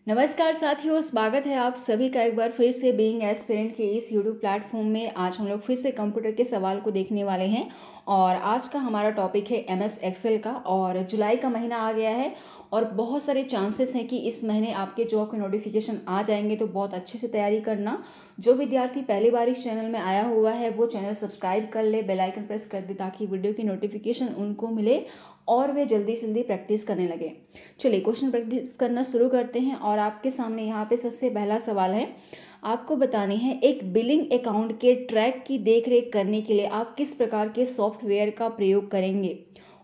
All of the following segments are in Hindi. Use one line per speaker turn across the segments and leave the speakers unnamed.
नमस्कार साथियों, स्वागत है आप सभी का एक बार फिर से बीइंग एस्पिरेंट के इस यूट्यूब प्लेटफॉर्म में। आज हम लोग फिर से कंप्यूटर के सवाल को देखने वाले हैं और आज का हमारा टॉपिक है एमएस एक्सेल का। और जुलाई का महीना आ गया है और बहुत सारे चांसेस हैं कि इस महीने आपके जॉब के नोटिफिकेशन आ जाएंगे, तो बहुत अच्छे से तैयारी करना। जो विद्यार्थी पहली बार इस चैनल में आया हुआ है वो चैनल सब्सक्राइब कर ले, बेल आइकन प्रेस कर दे ताकि वीडियो की नोटिफिकेशन उनको मिले और वे जल्दी से जल्दी प्रैक्टिस करने लगे। चलिए क्वेश्चन प्रैक्टिस करना शुरू करते हैं। और आपके सामने यहाँ पे सबसे पहला सवाल है, आपको बताने हैं एक बिलिंग अकाउंट के ट्रैक की देखरेख करने के लिए आप किस प्रकार के सॉफ्टवेयर का प्रयोग करेंगे।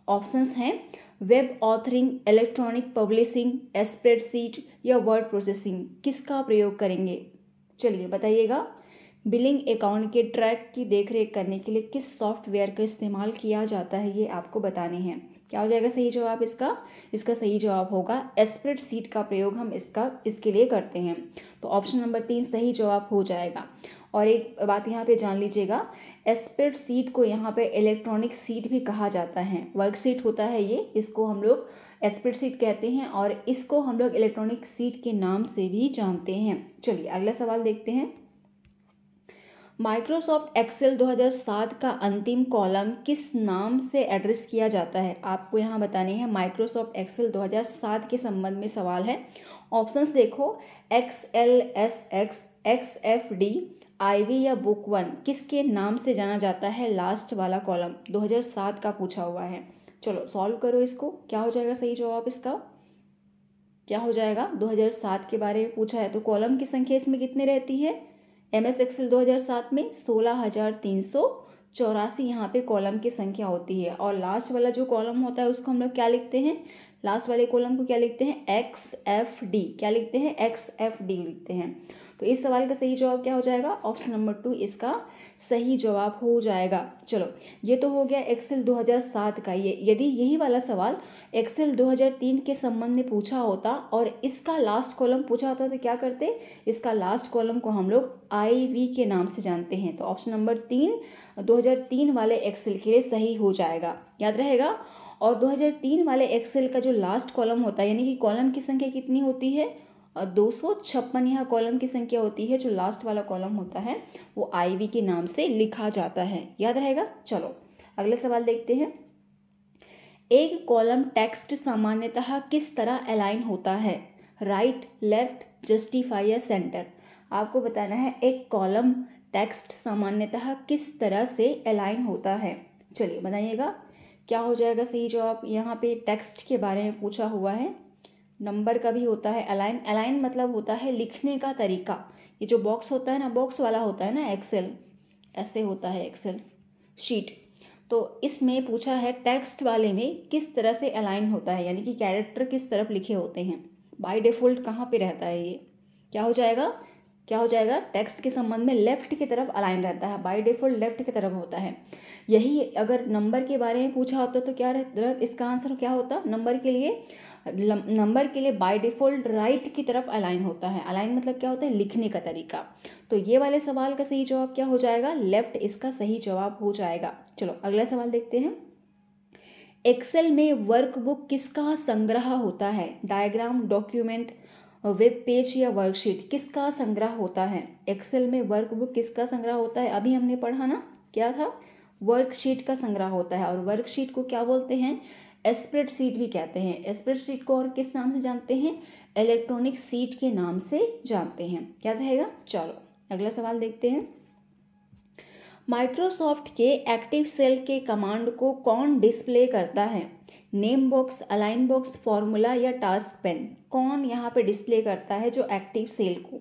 ऑप्शंस हैं web authoring, electronic publishing, spreadsheet या वर्ड प्रोसेसिंग। किसका प्रयोग करेंगे? चलिए बताइएगा। बिलिंग अकाउंट के ट्रैक की देखरेख करने के लिए किस सॉफ्टवेयर का इस्तेमाल किया जाता है, ये आपको बताने हैं। क्या हो जाएगा सही जवाब इसका सही जवाब होगा स्प्रेडशीट का प्रयोग हम इसके लिए करते हैं। तो ऑप्शन नंबर 3 सही जवाब हो जाएगा। और एक बात यहाँ पे जान लीजिएगा, स्प्रेडशीट को यहाँ पे इलेक्ट्रॉनिक शीट भी कहा जाता है। वर्कशीट होता है ये, इसको हम लोग स्प्रेडशीट कहते हैं और इसको हम लोग इलेक्ट्रॉनिक शीट के नाम से भी जानते हैं। चलिए अगला सवाल देखते हैं। माइक्रोसॉफ्ट एक्सेल 2007 का अंतिम कॉलम किस नाम से एड्रेस किया जाता है? आपको यहाँ बताने हैं। माइक्रोसॉफ्ट एक्सेल 2007 के संबंध में सवाल है। ऑप्शंस देखो, XLSX, XFD, IV या बुक 1 किसके नाम से जाना जाता है? लास्ट वाला कॉलम 2007 का पूछा हुआ है। चलो सॉल्व करो इसको। क्या हो जाएगा सही जवाब इसका? क्या हो जाएगा? 2007 के बारे में पूछा है तो कॉलम की संख्या इसमें कितनी रहती है? एमएस एक्सेल 2007 में 16,384 यहाँ पे कॉलम की संख्या होती है। और लास्ट वाला जो कॉलम होता है उसको हम लोग क्या लिखते हैं? लास्ट वाले कॉलम को क्या लिखते हैं? XFD। क्या लिखते हैं? XFD लिखते हैं। तो इस सवाल का सही जवाब क्या हो जाएगा? ऑप्शन नंबर 2 इसका सही जवाब हो जाएगा। चलो ये तो हो गया एक्सेल 2007 का। ये यदि यही वाला सवाल एक्सेल 2003 के संबंध में पूछा होता और इसका लास्ट कॉलम पूछा होता तो क्या करते? इसका लास्ट कॉलम को हम लोग IV के नाम से जानते हैं। तो ऑप्शन नंबर 3 2003 वाले एक्सेल के लिए सही हो जाएगा, याद रहेगा। और 2003 वाले एक्सेल का जो लास्ट कॉलम होता है, यानी कि कॉलम की संख्या कितनी होती है? 256 यहाँ कॉलम की संख्या होती है। जो लास्ट वाला कॉलम होता है वो IV के नाम से लिखा जाता है, याद रहेगा। चलो अगले सवाल देखते हैं। एक कॉलम टेक्स्ट सामान्यतः किस तरह अलाइन होता है? राइट, लेफ्ट, जस्टिफाई या सेंटर। आपको बताना है एक कॉलम टेक्स्ट सामान्यतः किस तरह से अलाइन होता है। चलिए बताइएगा क्या हो जाएगा सही जवाब। यहाँ पे टेक्स्ट के बारे में पूछा हुआ है। नंबर का भी होता है अलाइन। अलाइन मतलब होता है लिखने का तरीका। ये जो बॉक्स होता है ना, बॉक्स वाला होता है ना एक्सेल, ऐसे होता है एक्सेल शीट। तो इसमें पूछा है टेक्स्ट वाले में किस तरह से अलाइन होता है, यानी कि कैरेक्टर किस तरफ लिखे होते हैं। बाय डिफ़ॉल्ट कहाँ पे रहता है ये? क्या हो जाएगा? क्या हो जाएगा? टेक्स्ट के संबंध में लेफ्ट की तरफ अलाइन रहता है, बाय डिफ़ॉल्ट लेफ्ट की तरफ होता है। यही अगर नंबर के बारे में पूछा होता तो क्या रहता? इसका आंसर क्या होता? नंबर के लिए बाय डिफ़ॉल्ट राइट की तरफ अलाइन होता है। अलाइन मतलब क्या होता है? लिखने का तरीका। तो ये वाले सवाल का सही जवाब क्या हो जाएगा? लेफ्ट इसका सही जवाब हो जाएगा। चलो अगला सवाल देखते हैं। एक्सेल में वर्कबुक किसका संग्रह होता है? डायग्राम, डॉक्यूमेंट, वेब पेज या वर्कशीट। किसका संग्रह होता है? एक्सेल में वर्कबुक किसका संग्रह होता है? अभी हमने पढ़ा ना, क्या था? वर्कशीट का संग्रह होता है। और वर्कशीट को क्या बोलते हैं? स्प्रेडशीट भी कहते हैं। स्प्रेडशीट को और किस नाम से जानते हैं? इलेक्ट्रॉनिक शीट के नाम से जानते हैं, याद रहेगा। चलो अगला सवाल देखते हैं। माइक्रोसॉफ्ट के एक्टिव सेल के कमांड को कौन डिस्प्ले करता है? Name box, align box, formula या टास्क पेन। कौन यहाँ पे डिस्प्ले करता है जो एक्टिव सेल को?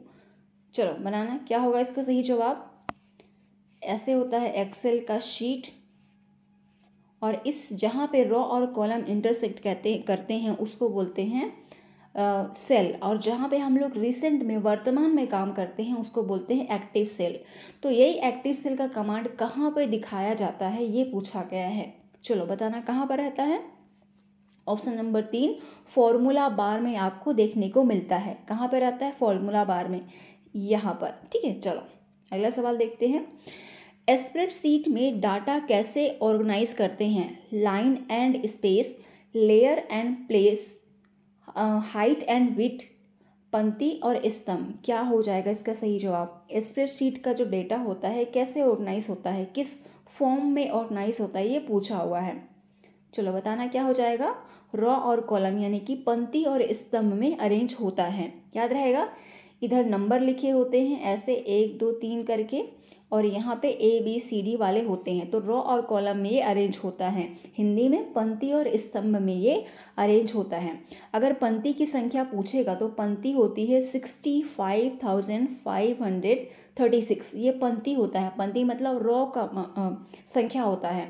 चलो बनाना, क्या होगा इसका सही जवाब? ऐसे होता है एक्सेल का शीट और इस जहाँ पे रॉ और कॉलम इंटरसेक्ट करते हैं उसको बोलते हैं सेल। और जहाँ पे हम लोग रिसेंट में, वर्तमान में काम करते हैं उसको बोलते हैं एक्टिव सेल। तो यही एक्टिव सेल का कमांड कहाँ पे दिखाया जाता है ये पूछा गया है। चलो बताना कहाँ पर रहता है। ऑप्शन नंबर 3 फॉर्मूला बार में आपको देखने को मिलता है। कहाँ पर रहता है? फॉर्मूला बार में, यहाँ पर, ठीक है। चलो अगला सवाल देखते हैं। स्प्रेडशीट में डाटा कैसे ऑर्गेनाइज करते हैं? Line and space, layer and place, height and width, पंक्ति और स्तंभ, क्या हो जाएगा इसका सही जवाब? स्प्रेडशीट का जो डेटा होता है कैसे ऑर्गेनाइज होता है, किस फॉर्म में ऑर्गेनाइज होता है, ये पूछा हुआ है। चलो बताना क्या हो जाएगा? रॉ और कॉलम यानी कि पंक्ति और स्तंभ में अरेंज होता है। याद रहेगा, इधर नंबर लिखे होते हैं ऐसे 1 2 3 करके, और यहाँ पे ABCD वाले होते हैं, तो रॉ और कॉलम में ये अरेंज होता है। हिंदी में पंक्ति और स्तंभ में ये अरेंज होता है। अगर पंक्ति की संख्या पूछेगा तो पंक्ति होती है 65,536, ये पंक्ति होता है। पंक्ति मतलब रॉ का संख्या होता है।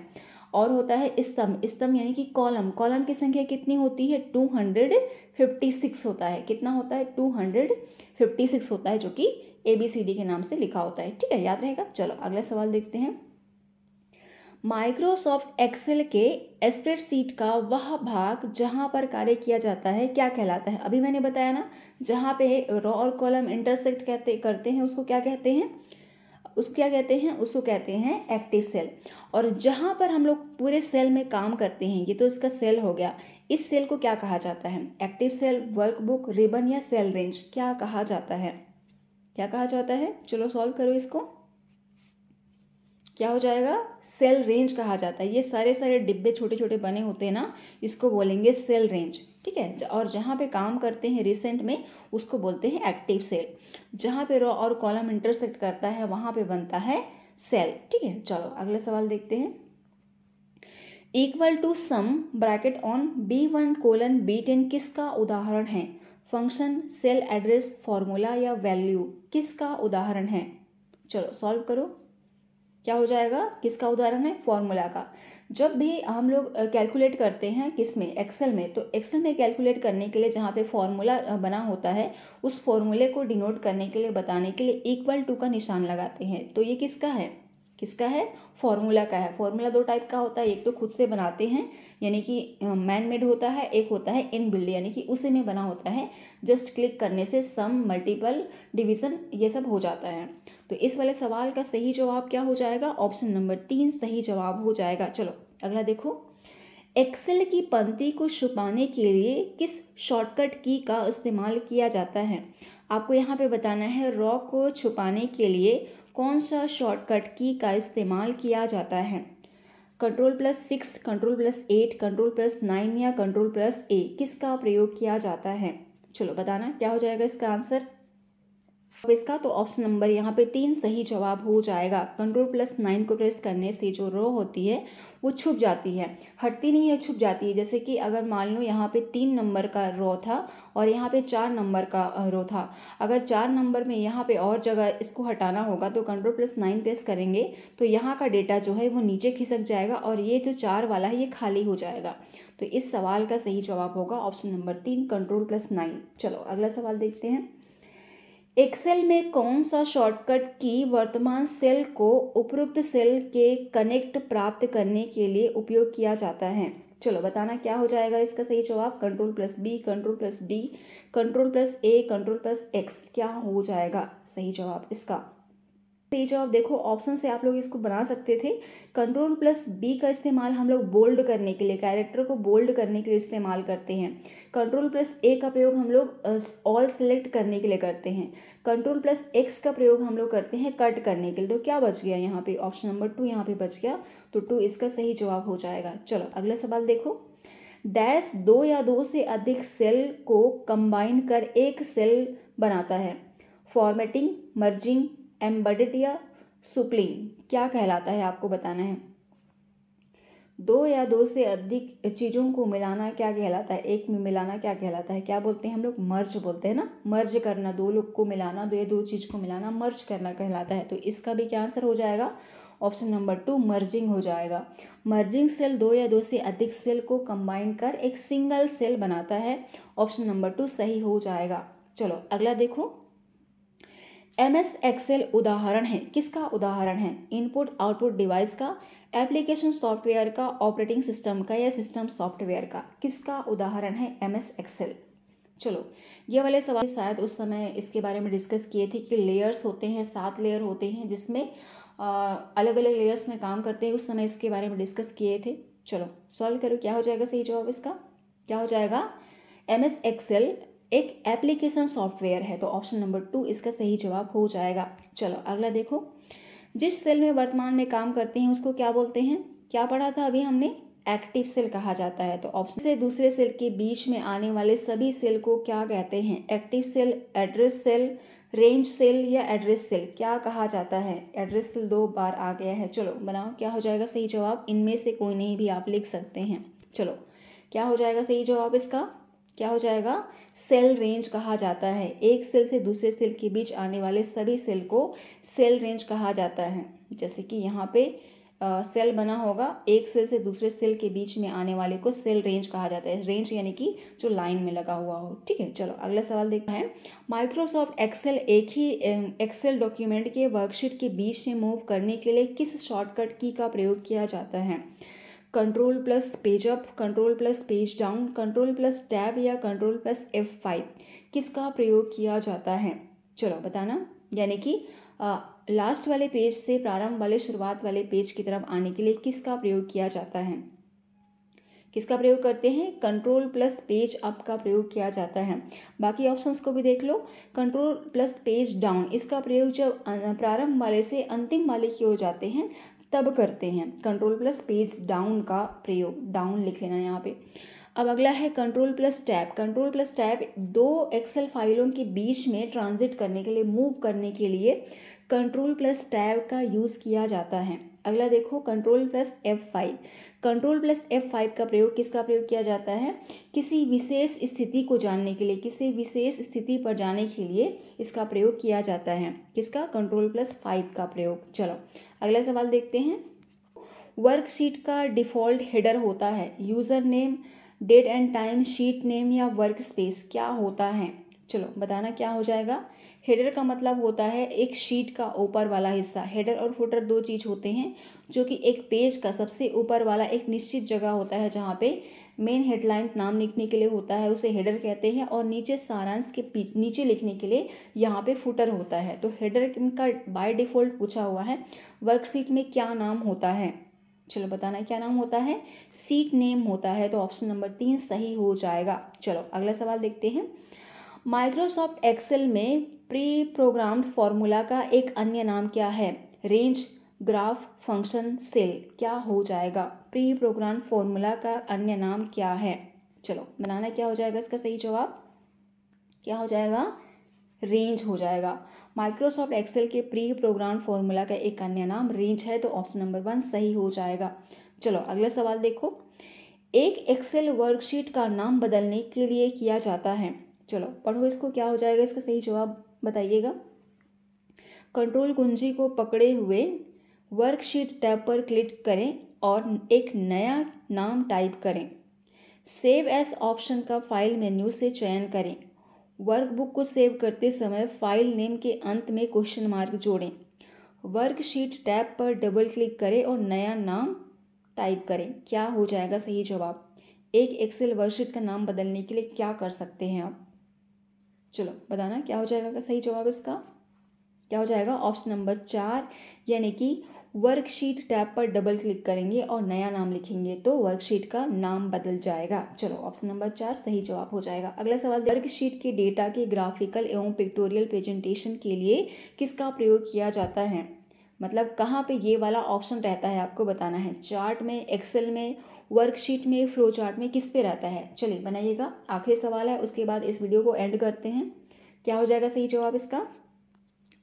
और होता है स्तंभ, स्तंभ यानी कि कॉलम, कॉलम की संख्या कितनी होती है? 256 होता है। कितना होता है? 256 होता है, जो कि ABCD के नाम से लिखा होता है। ठीक है, याद रहेगा। चलो अगला सवाल देखते हैं। माइक्रोसॉफ्ट एक्सेल के स्प्रेडशीट का वह भाग जहां पर कार्य किया जाता है क्या कहलाता है? अभी मैंने बताया ना, जहां पे रॉ और कॉलम इंटरसेक्ट करते हैं उसको क्या कहते हैं? उसको क्या कहते हैं? उसको कहते हैं एक्टिव सेल। और जहां पर हम लोग पूरे सेल में काम करते हैं, ये तो इसका सेल हो गया, इस सेल को क्या कहा जाता है? एक्टिव सेल, वर्कबुक, रिबन या सेल रेंज, क्या कहा जाता है? क्या कहा जाता है? चलो सॉल्व करो इसको। क्या हो जाएगा? सेल रेंज कहा जाता है। ये सारे सारे डिब्बे छोटे छोटे बने होते हैं ना, इसको बोलेंगे सेल रेंज। ठीक है, और जहाँ पे काम करते हैं रिसेंट में, उसको बोलते हैं एक्टिव सेल। जहाँ पे रॉ और कॉलम इंटरसेक्ट करता है वहाँ पे बनता है सेल। ठीक है, चलो अगला सवाल देखते हैं। Equal to sum bracket on B1:B10 किसका उदाहरण है? फंक्शन, सेल एड्रेस, फॉर्मूला या वैल्यू, किसका उदाहरण है? चलो सॉल्व करो। क्या हो जाएगा? किसका उदाहरण है? फॉर्मूला का। जब भी हम लोग कैलकुलेट करते हैं किसमें? एक्सेल में, तो एक्सेल में कैलकुलेट करने के लिए जहाँ पे फॉर्मूला बना होता है, उस फॉर्मूले को डिनोट करने के लिए, बताने के लिए इक्वल टू का निशान लगाते हैं। तो ये किसका है? किसका है? फॉर्मूला का है। फॉर्मूला दो टाइप का होता है, एक तो खुद से बनाते हैं यानी कि मैन मेड होता है, एक होता है इन बिल्ड यानी कि उसी में बना होता है, जस्ट क्लिक करने से सम, मल्टीपल, डिवीजन ये सब हो जाता है। तो इस वाले सवाल का सही जवाब क्या हो जाएगा? ऑप्शन नंबर 3 सही जवाब हो जाएगा। चलो अगला देखो। एक्सेल की पंक्ति को छुपाने के लिए किस शॉर्टकट की का इस्तेमाल किया जाता है? आपको यहाँ पे बताना है रॉ को छुपाने के लिए कौन सा शॉर्टकट की का इस्तेमाल किया जाता है? Ctrl+6, Ctrl+8, Ctrl+9 या Ctrl+A, किसका प्रयोग किया जाता है? चलो बताना क्या हो जाएगा इसका आंसर इसका। तो ऑप्शन नंबर यहाँ पे 3 सही जवाब हो जाएगा। Ctrl+9 को प्रेस करने से जो रो होती है वो छुप जाती है, हटती नहीं है, छुप जाती है। जैसे कि अगर मान लो यहाँ पे 3 नंबर का रो था और यहाँ पे 4 नंबर का रो था, अगर 4 नंबर में यहाँ पे और जगह इसको हटाना होगा तो Ctrl+9 प्रेस करेंगे तो यहाँ का डेटा जो है वो नीचे खिसक जाएगा और ये जो 4 वाला है ये खाली हो जाएगा। तो इस सवाल का सही जवाब होगा ऑप्शन नंबर 3 Ctrl+9। चलो अगला सवाल देखते हैं। एक्सेल में कौन सा शॉर्टकट की वर्तमान सेल को उपरोक्त सेल के कनेक्ट प्राप्त करने के लिए उपयोग किया जाता है? चलो बताना क्या हो जाएगा इसका सही जवाब। Ctrl+B, Ctrl+D, Ctrl+A, Ctrl+X, क्या हो जाएगा सही जवाब इसका? सही जवाब देखो, ऑप्शन से आप लोग इसको बना सकते थे। Ctrl+B का इस्तेमाल हम लोग बोल्ड करने के लिए, कैरेक्टर को बोल्ड करने के लिए इस्तेमाल करते हैं। Ctrl+A का प्रयोग हम लोग ऑल सेलेक्ट करने के लिए करते हैं। Ctrl+X का प्रयोग हम लोग करते हैं कट करने के लिए। तो क्या बच गया यहाँ पे? ऑप्शन नंबर 2 यहाँ पे बच गया, तो 2 इसका सही जवाब हो जाएगा। चलो अगला सवाल देखो। डैश 2 या 2 से अधिक सेल को कंबाइन कर एक सेल बनाता है। फॉर्मेटिंग, मर्जिंग, एम्बेडेड या सुप्लिंग, क्या कहलाता है? आपको बताना है। 2 या 2 से अधिक चीज़ों को मिलाना क्या कहलाता है? एक में मिलाना क्या कहलाता है? क्या बोलते हैं हम लोग? मर्ज बोलते हैं ना। मर्ज करना, 2 लोग को मिलाना, 2 या 2 चीज़ को मिलाना मर्ज करना कहलाता है। तो इसका भी क्या आंसर हो जाएगा? ऑप्शन नंबर 2 मर्जिंग हो जाएगा। मर्जिंग सेल 2 या 2 से अधिक सेल को कंबाइन कर एक सिंगल सेल बनाता है। ऑप्शन नंबर 2 सही हो जाएगा। चलो अगला देखो। MS एक्सेल उदाहरण है, किसका उदाहरण है? इनपुट आउटपुट डिवाइस का, एप्लीकेशन सॉफ्टवेयर का, ऑपरेटिंग सिस्टम का या सिस्टम सॉफ्टवेयर का, किसका उदाहरण है MS एक्सेल? चलो ये वाले सवाल शायद उस समय इसके बारे में डिस्कस किए थे कि लेयर्स होते हैं, 7 लेयर होते हैं जिसमें अलग अलग लेयर्स में काम करते हैं, उस समय इसके बारे में डिस्कस किए थे। चलो सॉल्व करो, क्या हो जाएगा सही जवाब इसका? क्या हो जाएगा? MS एक्सेल एक एप्लीकेशन सॉफ्टवेयर है। तो ऑप्शन नंबर 2 इसका सही जवाब हो जाएगा। चलो अगला देखो, जिस सेल में वर्तमान में काम करते हैं उसको क्या बोलते हैं? क्या पढ़ा था अभी हमने? एक्टिव सेल कहा जाता है। तो ऑप्शन से दूसरे सेल के बीच में आने वाले सभी सेल को क्या कहते हैं? Active cell, address cell, range cell या एड्रेस सेल क्या कहा जाता है? एड्रेस सेल 2 बार आ गया है। चलो बनाओ, क्या हो जाएगा सही जवाब? इनमें से कोई नहीं भी आप लिख सकते हैं। चलो क्या हो जाएगा सही जवाब इसका? क्या हो जाएगा? सेल रेंज कहा जाता है। एक सेल से दूसरे सेल के बीच आने वाले सभी सेल को सेल रेंज कहा जाता है। जैसे कि यहाँ पे सेल बना होगा, एक सेल से दूसरे सेल के बीच में आने वाले को सेल रेंज कहा जाता है। रेंज यानी कि जो लाइन में लगा हुआ हो। ठीक है, चलो अगला सवाल देखते हैं। माइक्रोसॉफ्ट एक्सेल एक ही एक्सेल डॉक्यूमेंट के वर्कशीट के बीच में मूव करने के लिए किस शॉर्टकट की का प्रयोग किया जाता है? Control plus page up, control plus page down, control plus tab या कंट्रोल प्लस F5 किसका प्रयोग किया जाता है? चलो बताना। यानी कि लास्ट वाले पेज से प्रारंभ वाले शुरुआत वाले पेज की तरफ आने के लिए किसका प्रयोग किया जाता है? किसका प्रयोग करते हैं? कंट्रोल प्लस पेज अप का प्रयोग किया जाता है। बाकी ऑप्शंस को भी देख लो। कंट्रोल प्लस पेज डाउन इसका प्रयोग जब प्रारंभ वाले से अंतिम वाले की ओर जाते हैं तब करते हैं। कंट्रोल प्लस पेज डाउन का प्रयोग, डाउन लिख लेना यहाँ पे। अब अगला है control plus tab. Control plus tab 2 excel फाइलों के बीच में ट्रांजिट करने के लिए, मूव करने के लिए कंट्रोल प्लस टैब का यूज़ किया जाता है। अगला देखो, control plus F5। Control plus F5 का प्रयोग किसका प्रयोग किया जाता है? किसी विशेष स्थिति को जानने के लिए, किसी विशेष स्थिति पर जाने के लिए इसका प्रयोग किया जाता है। किसका? कंट्रोल प्लस 5 का प्रयोग। चलो अगला सवाल देखते हैं। वर्कशीट का डिफ़ॉल्ट हेडर होता है user name, date and time, sheet name या वर्क स्पेस क्या होता है? चलो बताना क्या हो जाएगा। हेडर का मतलब होता है एक शीट का ऊपर वाला हिस्सा। हेडर और फुटर 2 चीज़ होते हैं जो कि एक पेज का सबसे ऊपर वाला एक निश्चित जगह होता है जहाँ पे मेन हेडलाइन नाम लिखने के लिए होता है, उसे हेडर कहते हैं। और नीचे सारांश के नीचे लिखने के लिए यहाँ पे फुटर होता है। तो हेडर का बाय डिफ़ॉल्ट पूछा हुआ है वर्कशीट में क्या नाम होता है? चलो बताना क्या नाम होता है? सीट नेम होता है। तो ऑप्शन नंबर 3 सही हो जाएगा। चलो अगला सवाल देखते हैं। माइक्रोसॉफ्ट एक्सेल में प्री प्रोग्राम्ड फॉर्मूला का एक अन्य नाम क्या है? रेंज, ग्राफ, फंक्शन, सेल क्या हो जाएगा? प्री प्रोग्राम्ड फॉर्मूला का अन्य नाम क्या है? चलो बनाना क्या हो जाएगा इसका सही जवाब? क्या हो जाएगा? रेंज हो जाएगा। माइक्रोसॉफ्ट एक्सेल के प्री प्रोग्राम फॉर्मूला का एक अन्य नाम रेंज है। तो ऑप्शन नंबर 1 सही हो जाएगा। चलो अगला सवाल देखो। एक एक्सेल वर्कशीट का नाम बदलने के लिए किया जाता है। चलो पढ़ो इसको, क्या हो जाएगा इसका सही जवाब बताइएगा। कंट्रोल कुंजी को पकड़े हुए वर्कशीट टैब पर क्लिक करें और एक नया नाम टाइप करें। सेव एज ऑप्शन का फाइल मेन्यू से चयन करें। वर्कबुक को सेव करते समय फाइल नेम के अंत में क्वेश्चन मार्क जोड़ें। वर्कशीट टैब पर डबल क्लिक करें और नया नाम टाइप करें। क्या हो जाएगा सही जवाब? एक एक्सेल वर्कशीट का नाम बदलने के लिए क्या कर सकते हैं आप? चलो बताना क्या हो जाएगा सही जवाब इसका? क्या हो जाएगा? ऑप्शन नंबर 4 यानी कि वर्कशीट टैब पर डबल क्लिक करेंगे और नया नाम लिखेंगे तो वर्कशीट का नाम बदल जाएगा। चलो ऑप्शन नंबर 4 सही जवाब हो जाएगा। अगला सवाल, वर्कशीट के डेटा के ग्राफिकल एवं पिक्टोरियल प्रेजेंटेशन के लिए किसका प्रयोग किया जाता है? मतलब कहाँ पे ये वाला ऑप्शन रहता है आपको बताना है। चार्ट में, एक्सेल में, वर्कशीट में, फ्लो चार्ट में, किस पे रहता है? चलिए बनाइएगा। आखिरी सवाल है, उसके बाद इस वीडियो को एंड करते हैं। क्या हो जाएगा सही जवाब इसका?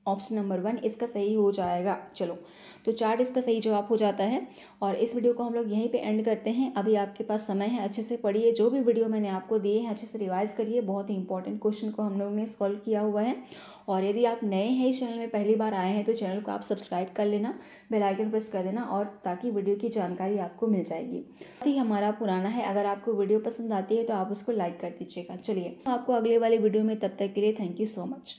ऑप्शन नंबर 1 इसका सही हो जाएगा। चलो तो चार्ट इसका सही जवाब हो जाता है। और इस वीडियो को हम लोग यहीं पे एंड करते हैं। अभी आपके पास समय है, अच्छे से पढ़िए। जो भी वीडियो मैंने आपको दिए हैं अच्छे से रिवाइज करिए। बहुत ही इंपॉर्टेंट क्वेश्चन को हम लोग ने सॉल्व किया हुआ है। और यदि आप नए हैं इस चैनल में, पहली बार आए हैं, तो चैनल को आप सब्सक्राइब कर लेना, बेल आइकन प्रेस कर देना, और ताकि वीडियो की जानकारी आपको मिल जाएगी। बहुत ही हमारा पुराना है, अगर आपको वीडियो पसंद आती है तो आप उसको लाइक कर दीजिएगा। चलिए आपको अगले वाले वीडियो में, तब तक के लिए थैंक यू सो मच।